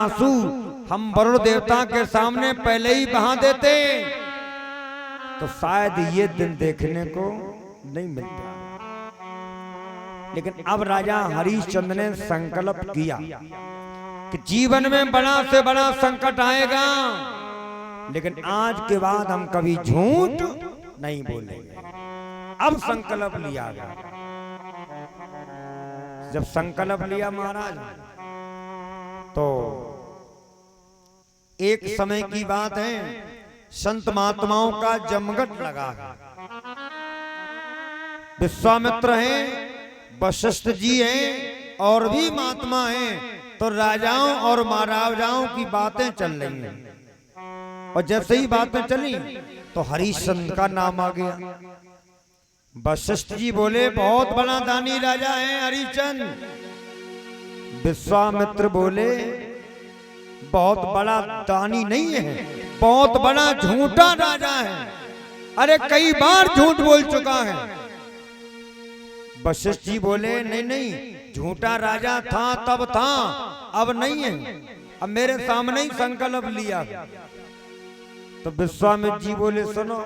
आंसू हम वरुण देवता के सामने पहले ही बहा देते तो शायद ये दिन देखने को नहीं मिलता। लेकिन अब राजा हरिश्चंद्र ने संकल्प किया कि जीवन में बड़ा से बड़ा संकट आएगा, लेकिन आज के बाद हम कभी झूठ नहीं बोलेंगे। अब संकल्प लिया गया। जब संकल्प लिया महाराज तो एक समय की बात है, संत महात्माओं का जमघट लगा है। विश्वामित्र हैं, वशिष्ठ जी हैं और भी महात्मा हैं, तो राजाओं और महाराजाओं की बातें चल रही हैं। और जैसे ही बातें चली तो हरिश्चंद्र का नाम आ गया। वशिष्ठ जी बोले बहुत बड़ा दानी राजा है हरिश्चंद्र। विश्वामित्र बोले बहुत बड़ा दानी नहीं है, बहुत बड़ा झूठा राजा है। अरे कई बार झूठ बोल चुका है। वशिष्ठ जी बोले नहीं नहीं, झूठा राजा था तब था, अब नहीं है। अब मेरे सामने ही संकल्प लिया। तो विश्वामित्र जी बोले सुनो,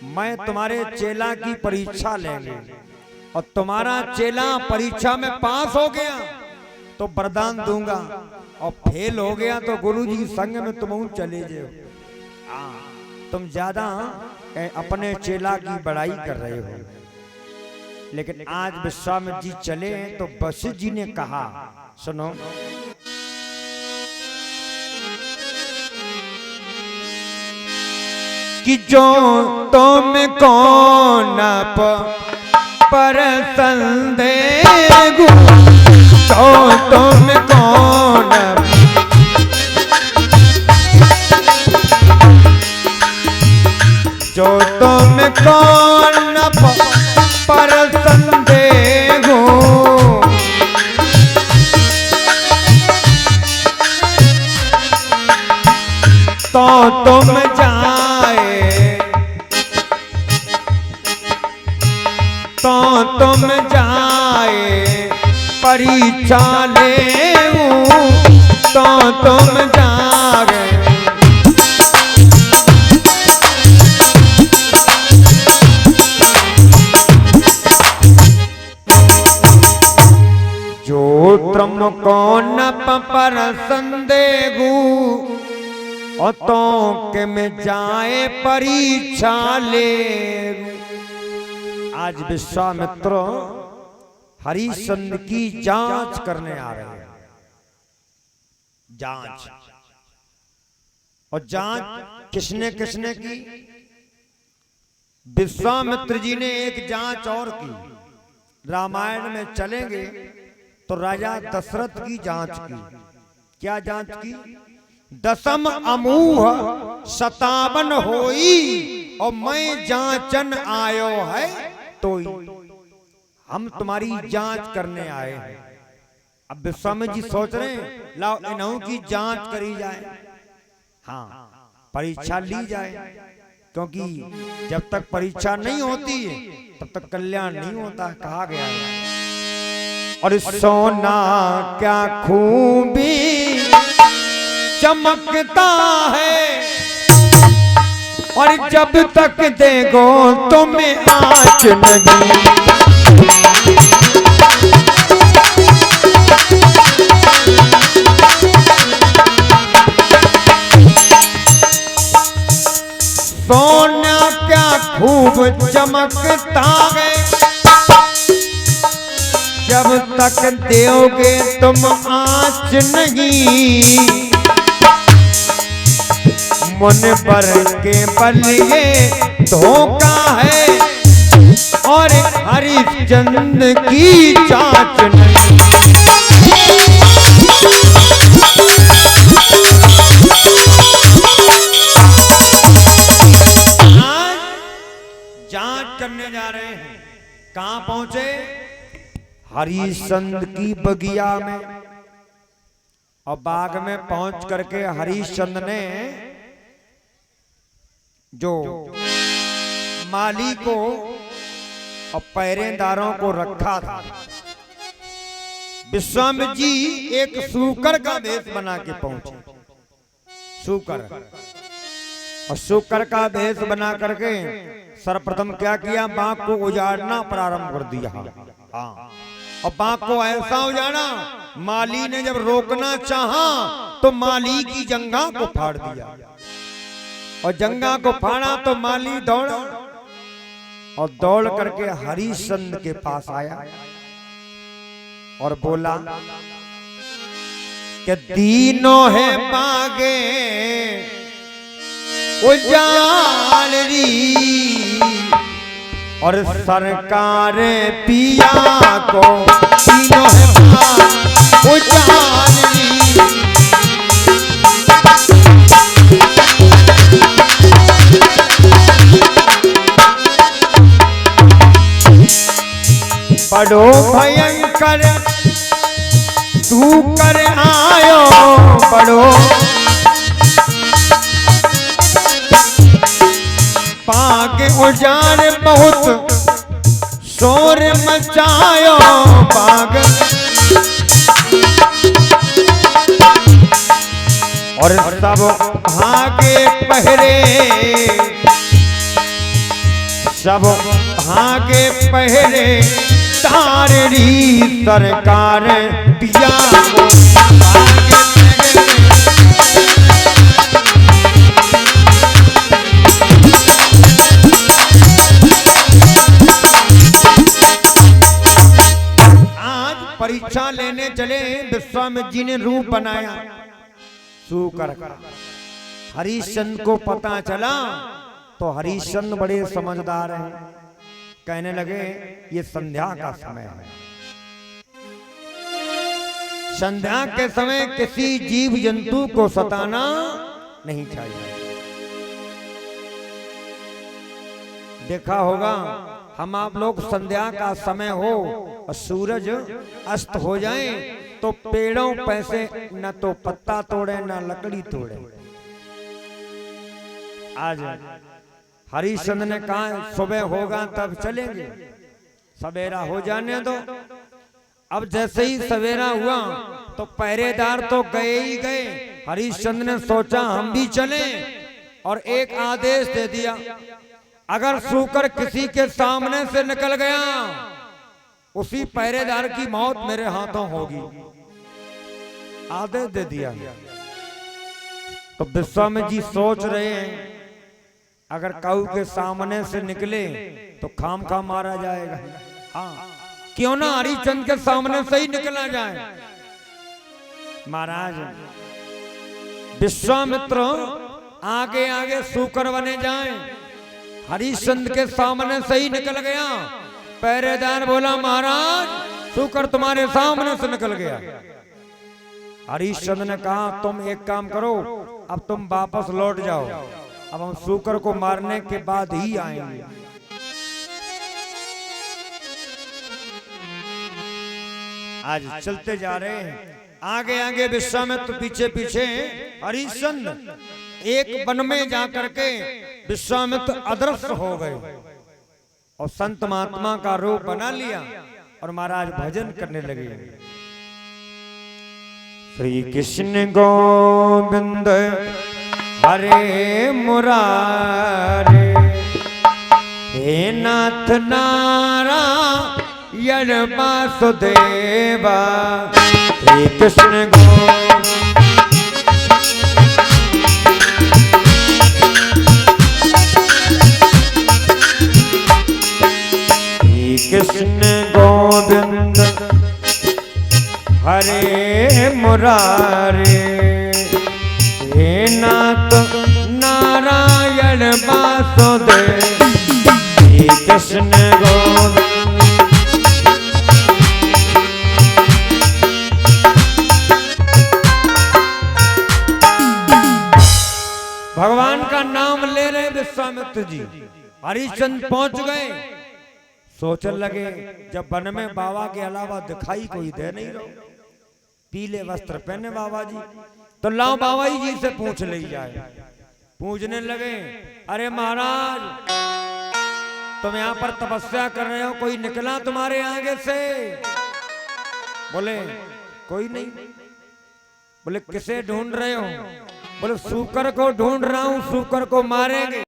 मैं तुम्हारे चेला की परीक्षा लेंगे और तुम्हारा चेला परीक्षा में पास हो गया तो वरदान दूंगा, और फेल हो गया तो गुरु जी संग में तुम चले जाओ। तुम ज्यादा अपने चेला की बड़ाई कर रहे हो। लेकिन आज विश्वामित्र जी चले तो वशिष्ठ जी ने कहा सुनो, कि जो तुम कौन पर संदेह, जो तुम कौन जो तुम कौन पर संदेह, तो तुम जाए, तो तुम जाए परीक्षा ले, तो तुम जाए। जो तुम कौन पर संदेह, और तो के में जाए परीक्षा ले। आज विश्वामित्र हरिश्चंद्र की जांच करने आ रहे हैं। जांच, और जांच किसने किसने की? विश्वामित्र जी ने एक जांच और की। रामायण में चलेंगे तो राजा दशरथ की जांच की। क्या जांच की? दसम अमूह 57 होई, और मैं जांचन आयो है तो हम तुम्हारी जांच करने आए हैं। अब विश्वामित्र जी सोच रहे हैं लाओ इन्हों की जांच करी जाए, हाँ परीक्षा ली जाए, क्योंकि जब तक परीक्षा नहीं होती है तब तक कल्याण नहीं होता, कहा गया है। और सोना क्या खूबी चमकता है, और जब तक देखो तुम्हें आँच नहीं। सोना क्या खूब चमकता है, जब तक दोगे तुम आँच नहीं। मन पर के बल ये धोखा है, और हरिश्चंद्र की जांच नहीं। आज जांच करने जा रहे हैं। कहां पहुंचे? हरिश्चंद्र की बगिया में। और बाग में पहुंच करके हरिश्चंद्र ने जो माली को और पहरेदारों को रखा था, विश्वामित्र जी एक सूकर का वेश बना के पहुंचे। सूकर, और सूकर का वेश बना करके सर्वप्रथम क्या किया, बाघ को उजाड़ना प्रारंभ कर दिया। हाँ, और बाघ को ऐसा उजाड़ा, माली ने जब रोकना चाहा तो माली की जंघा को फाड़ दिया, और जंघा को फाड़ा तो माली दौड़ा, और दौड़ करके हरिश्चंद्र के पास आया और बोला कि तीनों है बागे उजाड़ री, और सरकार पिया को तीनों है बागे उजाड़ री। बड़ो भयंकर तू कर आयो, बड़ो पाग उजाड़ बहुत शोर मचायो पाग, और सब भागे पहरे, सब भागे पहरे तारी सरकार पिया को आगे आज परीक्षा लेने चले विश्वामित्र जी ने रूप बनाया सूकर का। हरिश्चंद्र को पता चला तो हरिश्चंद्र बड़े समझदार हैं, कहने लगे ये संध्या का समय है, संध्या के समय किसी जीव जंतु को सताना नहीं चाहिए। देखा होगा हम आप लोग संध्या का समय हो और सूरज अस्त हो जाए तो पेड़ों पैसे न तो पत्ता तोड़े न लकड़ी तोड़े। आज हरिश्चंद्र ने कहा सुबह होगा तब चलेंगे, सवेरा हो जाने दो। अब जैसे ही सवेरा हुआ तो पहरेदार तो गए ही गए। हरिश्चंद्र ने सोचा हम भी चलें और एक आदेश दे दिया, अगर सूकर किसी के सामने से निकल गया उसी पहरेदार की मौत मेरे हाथों होगी। आदेश दे दिया। तो विश्वामित्र जी सोच रहे हैं अगर काऊ के सामने से निकले तो खाम खा मारा जाएगा, हाँ क्यों ना हरिश्चंद्र के सामने से ही निकला जाए। महाराज विश्वामित्र आगे आगे सूकर बने जाए, हरिश्चंद्र के सामने से ही निकल गया। पहरेदार बोला महाराज सूकर तुम्हारे सामने से निकल गया। हरिश्चंद्र ने कहा तुम एक काम करो, अब तुम वापस लौट जाओ, अब हम सूकर को मारने के बाद ही आएंगे। आज चलते जा रहे हैं, आगे आगे विश्वामित्र पीछे पीछे हरिश्चंद्र। एक वन में जाकर के विश्वामित्र अदृश्य हो गए और संत महात्मा का रूप बना लिया और महाराज भजन करने लगे। श्री कृष्ण गोविंद हरे मुरारे, हे नाथ नारायण वासुदेवा। श्री कृष्ण गोविंद कृष्ण गोविंद हरे मुरारे, हे नाथ नारायण वासुदेव। हे कृष्ण गोविंद भगवान का नाम ले रहे विश्वामित्र जी। हरिश्चंद्र पहुंच गए, सोचने लगे जब वन में बाबा के अलावा दिखाई कोई दे नहीं रहा, पीले वस्त्र पहने बाबा जी, तो लाओ बाबा जी से पूछ ले जाए। पूछने लगे अरे महाराज तुम यहाँ पर तपस्या कर रहे हो, कोई निकला तुम्हारे आगे से? बोले कोई नहीं। बोले किसे ढूंढ रहे हो? बोले सूकर को ढूंढ रहा हूं, सूकर को मारेंगे।